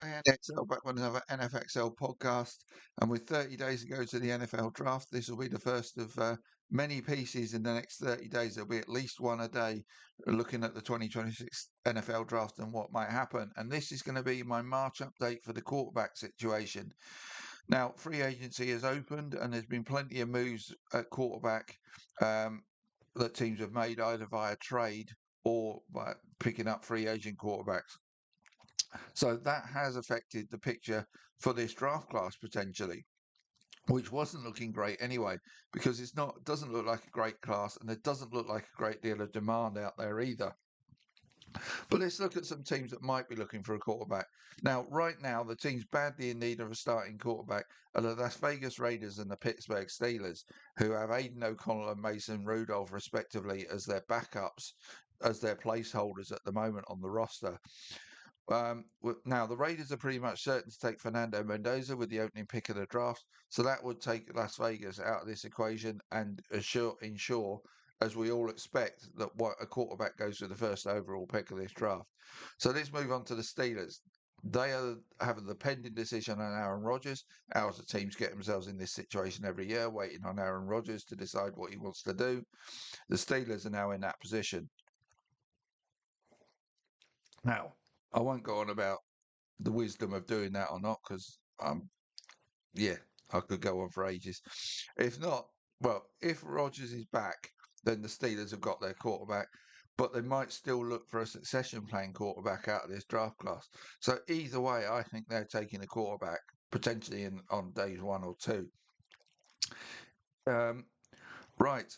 And XL back with another NFXL podcast. And with 30 days to go to the NFL draft, this will be the first of many pieces in the next 30 days. There'll be at least one a day looking at the 2026 NFL draft and what might happen. And this is going to be my March update for the quarterback situation. Now, free agency has opened and there's been plenty of moves at quarterback um, that teams have made either via trade or by picking up free agent quarterbacks. So that has affected the picture for this draft class potentially, which wasn't looking great anyway, because doesn't look like a great class and it doesn't look like a great deal of demand out there either. But let's look at some teams that might be looking for a quarterback. Now, right now, the teams badly in need of a starting quarterback are the Las Vegas Raiders and the Pittsburgh Steelers, who have Aiden O'Connell and Mason Rudolph, respectively, as their backups, as their placeholders at the moment on the roster. Now, the Raiders are pretty much certain to take Fernando Mendoza with the opening pick of the draft, so that would take Las Vegas out of this equation and ensure, as we all expect, that what a quarterback goes with the first overall pick of this draft. So let's move on to the Steelers. They are having the pending decision on Aaron Rodgers. Ours, the teams get themselves in this situation every year, waiting on Aaron Rodgers to decide what he wants to do. The Steelers are now in that position. Now, I won't go on about the wisdom of doing that or not, because yeah, I could go on for ages. If not, well, if Rodgers is back, then the Steelers have got their quarterback, but they might still look for a succession plan quarterback out of this draft class. So either way, I think they're taking a quarterback potentially on days 1 or 2. Um, right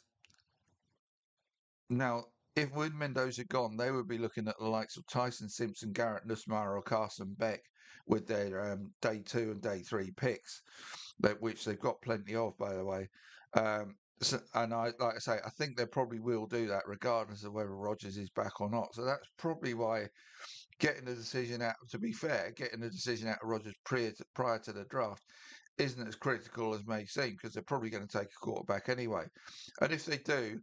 now, if with Mendoza gone, they would be looking at the likes of Tyson Simpson, Garrett Nussmeier, or Carson Beck with their day 2 and day 3 picks, which they've got plenty of, by the way. And like I say, I think they probably will do that regardless of whether Rodgers is back or not. So that's probably why getting the decision out, to be fair, getting the decision out of Rodgers prior to the draft isn't as critical as may seem, because they're probably going to take a quarterback anyway. And if they do,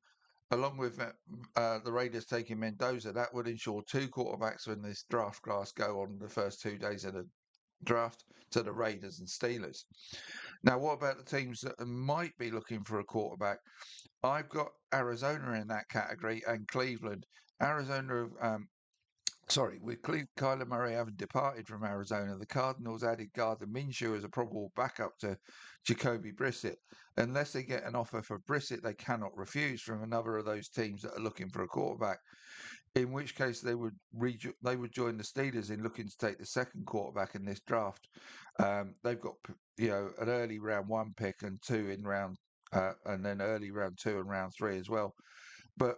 along with the Raiders taking Mendoza, that would ensure 2 quarterbacks when this draft class go on the first 2 days of the draft to the Raiders and Steelers. Now, what about the teams that might be looking for a quarterback? I've got Arizona in that category and Cleveland. Arizona, with Kyler Murray having departed from Arizona, the Cardinals added Gardner Minshew as a probable backup to Jacoby Brissett. Unless they get an offer for Brissett, they cannot refuse from another of those teams that are looking for a quarterback. In which case, they would join the Steelers in looking to take the second quarterback in this draft. They've got an early round 1 pick and 2 in round, and then early round 2 and round 3 as well. But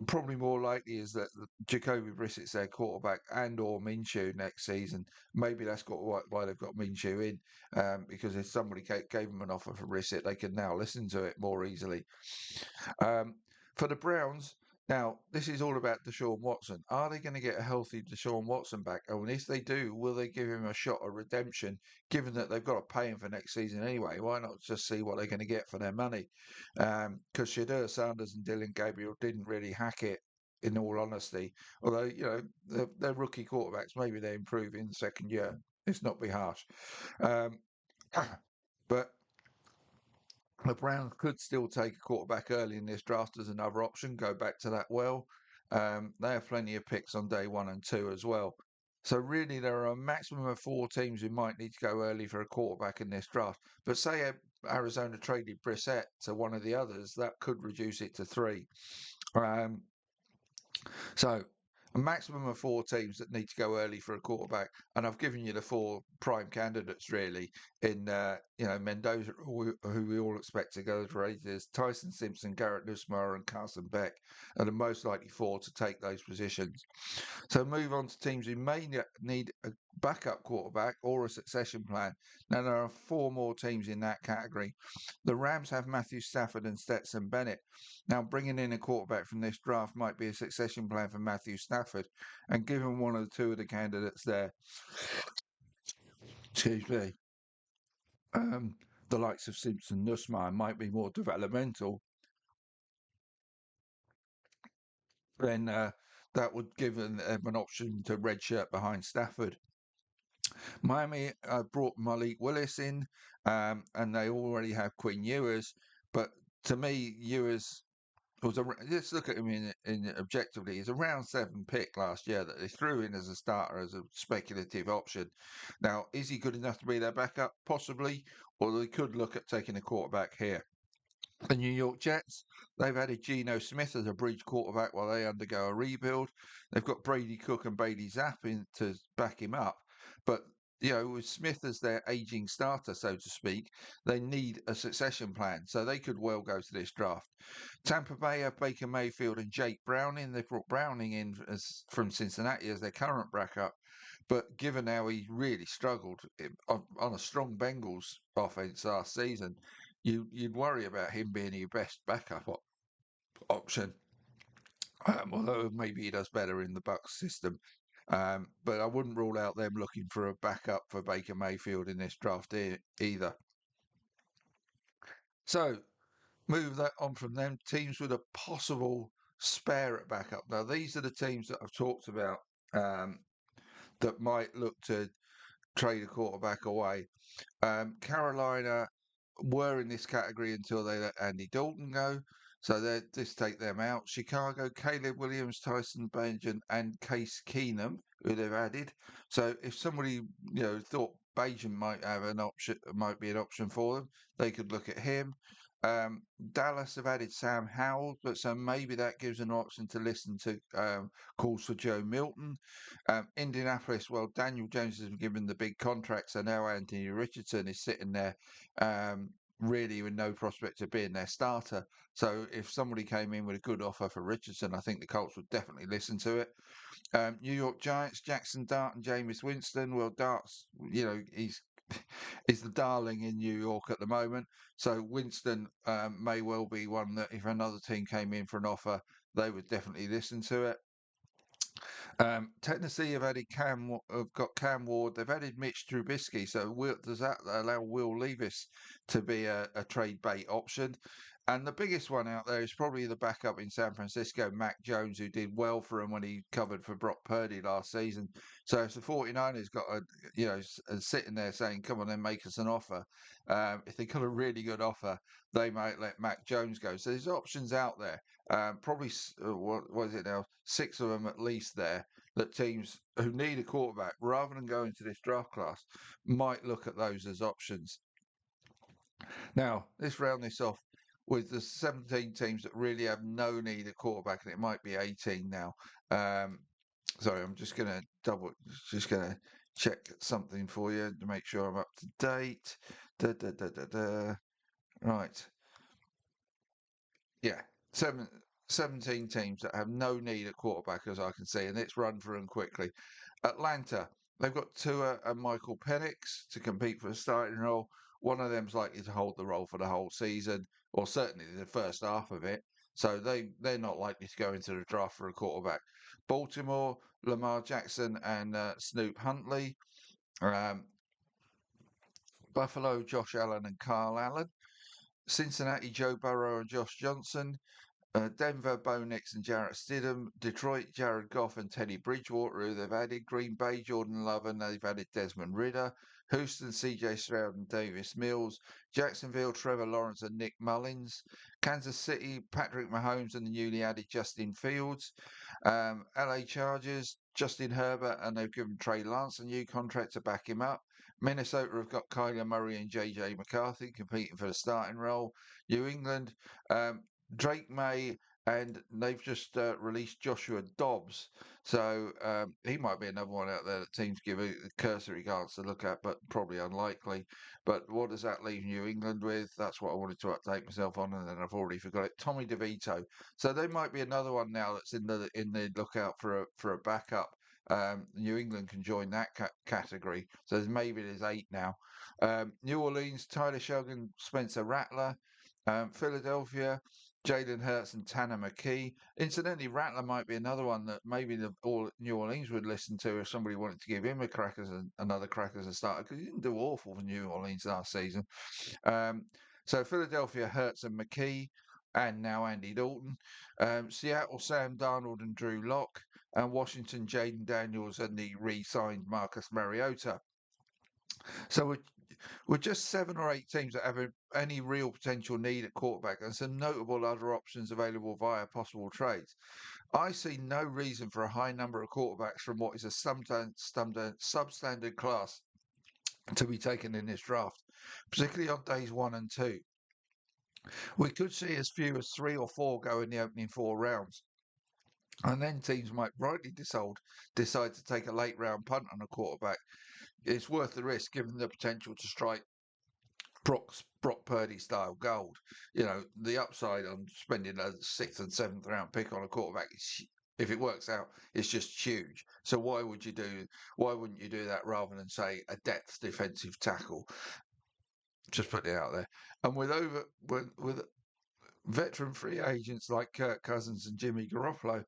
probably more likely is that Jacoby Brissett's their quarterback and or Minshew next season. Maybe that's got why they've got Minshew in, because if somebody gave them an offer for Brissett, they can now listen to it more easily. Um, for the Browns, now this is all about Deshaun Watson. Are they going to get a healthy Deshaun Watson back? Oh, and if they do, will they give him a shot at redemption? Given that they've got to pay him for next season anyway, why not just see what they're going to get for their money? Because Shadur Sanders and Dylan Gabriel didn't really hack it. In all honesty, although they're rookie quarterbacks, maybe they improve in the second year. Let's not be harsh. Um, but the Browns could still take a quarterback early in this draft as another option. Go back to that well. They have plenty of picks on day 1 and 2 as well. So really, there are a maximum of 4 teams who might need to go early for a quarterback in this draft. But say Arizona traded Brissett to one of the others, that could reduce it to 3. Um, so a maximum of 4 teams that need to go early for a quarterback, and I've given you the 4 prime candidates really in Mendoza, who we all expect to go to Raiders, Tyson Simpson, Garrett Nussmeier, and Carson Beck are the most likely 4 to take those positions. So move on to teams who may need a backup quarterback or a succession plan. Now there are 4 more teams in that category. The Rams have Matthew Stafford and Stetson Bennett. Now, bringing in a quarterback from this draft might be a succession plan for Matthew Stafford, and given one of the 2 of the candidates there, excuse me, um, the likes of Simpson Nussmeier might be more developmental, then that would give them an option to redshirt behind Stafford. Miami brought Malik Willis in, and they already have Quinn Ewers. But to me, Ewers was let's look at him in objectively. He's a round 7 pick last year that they threw in as a starter as a speculative option. Now, is he good enough to be their backup? Possibly, or they could look at taking a quarterback here. The New York Jets, they've added Geno Smith as a bridge quarterback while they undergo a rebuild. They've got Brady Cook and Bailey Zapp in to back him up. But, with Smith as their aging starter, so to speak, they need a succession plan. So they could well go to this draft. Tampa Bay have Baker Mayfield and Jake Browning. They've brought Browning in from Cincinnati as their current backup. But given how he really struggled on a strong Bengals offense last season, you'd worry about him being your best backup option. Although maybe he does better in the Bucks system. But I wouldn't rule out them looking for a backup for Baker Mayfield in this draft either. So move that on from them. Teams with a possible spare at backup. Now these are the teams that I've talked about that might look to trade a quarterback away. Carolina were in this category until they let Andy Dalton go. So they just take them out. Chicago, Caleb Williams, Tyson Bagent, and Case Keenum, who they've added. So if somebody thought Bagent might have an option, might be an option for them, they could look at him. Dallas have added Sam Howell, but so maybe that gives an option to listen to calls for Joe Milton. Indianapolis, well, Daniel Jones has been given the big contract, so now Anthony Richardson is sitting there really with no prospect of being their starter. So if somebody came in with a good offer for Richardson, I think the Colts would definitely listen to it. New York Giants, Jackson Dart and Jameis Winston. Well, Dart's, he's the darling in New York at the moment. So Winston may well be one that if another team came in for an offer, they would definitely listen to it. Tennessee have got Cam Ward. They've added Mitch Trubisky. So does that allow Will Levis to be a trade bait option? And the biggest one out there is probably the backup in San Francisco, Mac Jones, who did well for him when he covered for Brock Purdy last season. So if the 49ers got sitting there saying, come on then, make us an offer. If they got a really good offer, they might let Mac Jones go. So there's options out there. Probably, what is it now? 6 of them at least there that teams who need a quarterback, rather than going to this draft class, might look at those as options. Now, let's round this off with the 17 teams that really have no need of quarterback, and it might be 18 now. Sorry, I'm just going to check something for you to make sure I'm up to date. Right. Yeah. 17 teams that have no need at quarterback, as I can see, and let's run through them quickly. Atlanta, they've got Tua and Michael Penix to compete for the starting role. One of them's likely to hold the role for the whole season, or certainly the first half of it. So they're not likely to go into the draft for a quarterback. Baltimore, Lamar Jackson and Snoop Huntley. Um, Buffalo, Josh Allen and Kyle Allen. Cincinnati, Joe Burrow and Josh Johnson. Denver, Bo Nix and Jarrett Stidham. Detroit, Jared Goff and Teddy Bridgewater, who they've added. Green Bay, Jordan Love, and they've added Desmond Ridder. Houston, CJ Stroud and Davis Mills. Jacksonville, Trevor Lawrence and Nick Mullins. Kansas City, Patrick Mahomes and the newly added Justin Fields. LA Chargers, Justin Herbert, and they've given Trey Lance a new contract to back him up. Minnesota have got Kyler Murray and JJ McCarthy competing for the starting role. New England, Drake May, and they've just released Joshua Dobbs. So he might be another one out there that teams give a cursory glance to look at, but probably unlikely. But what does that leave New England with? That's what I wanted to update myself on, and then I've already forgot it. Tommy DeVito. So they might be another one now that's in the lookout for a backup. New England can join that category. So there's 8 now. New Orleans, Tyler Shogun, Spencer Rattler. Philadelphia, Jalen Hurts and Tanner McKee. Incidentally, Rattler might be another one that maybe New Orleans would listen to if somebody wanted to give him another crack as a starter, because he didn't do awful for New Orleans last season. So Philadelphia, Hurts and McKee, and now Andy Dalton. Seattle, Sam Darnold and Drew Lock. And Washington, Jaden Daniels and the re-signed Marcus Mariota. So with just 7 or 8 teams that have any real potential need at quarterback and some notable other options available via possible trades, I see no reason for a high number of quarterbacks from what is a substandard class to be taken in this draft, particularly on days 1 and 2. We could see as few as 3 or 4 go in the opening 4 rounds. And then teams might rightly decide to take a late round punt on a quarterback. It's worth the risk given the potential to strike Brock Purdy style gold. The upside on spending a 6th and 7th round pick on a quarterback is, if it works out, it's just huge. So why wouldn't you do that rather than say a depth defensive tackle? Just putting it out there. And with veteran free agents like Kirk Cousins and Jimmy Garoppolo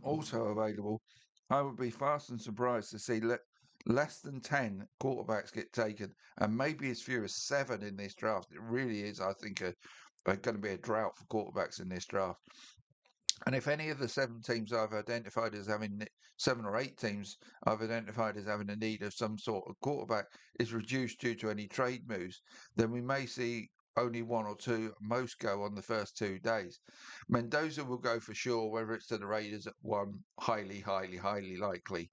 also available, I would be fast and surprised to see less than 10 quarterbacks get taken and maybe as few as 7 in this draft. It really is, I think, going to be a drought for quarterbacks in this draft. And if any of the 7 or 8 teams I've identified as having a need of some sort of quarterback is reduced due to any trade moves, then we may see only 1 or 2 at most go on the first 2 days. Mendoza will go for sure, whether it's to the Raiders at 1, highly, highly, highly likely.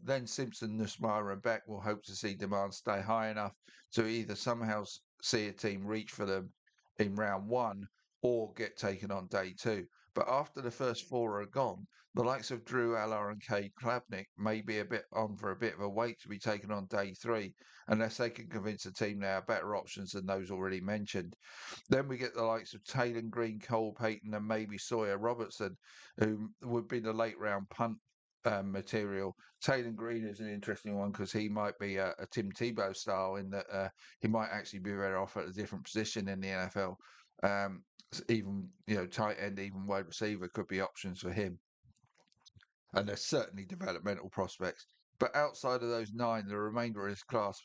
Then Simpson, Nussmeier, and Beck will hope to see demand stay high enough to either somehow see a team reach for them in round 1 or get taken on day 2. But after the first 4 are gone, the likes of Drew Aller and Cade Klubnik may be a bit on for a bit of a wait to be taken on day 3, unless they can convince the team they are better options than those already mentioned. Then we get the likes of Taylor Green, Cole Payton, and maybe Sawyer Robertson, who would be the late round punt material. Taylor Green is an interesting one because he might be a Tim Tebow style in that he might actually be better off at a different position in the NFL. Even tight end, even wide receiver could be options for him, and there's certainly developmental prospects. But outside of those 9, the remainder of this class,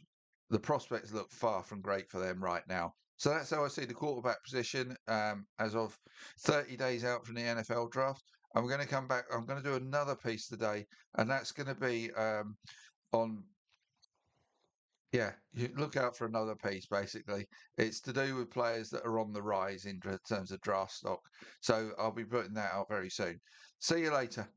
the prospects look far from great for them right now. So that's how I see the quarterback position as of 30 days out from the NFL draft. I'm going to come back. I'm going to do another piece today, and that's going to be on. Yeah, you look out for another piece. Basically, it's to do with players that are on the rise in terms of draft stock. So I'll be putting that out very soon. See you later.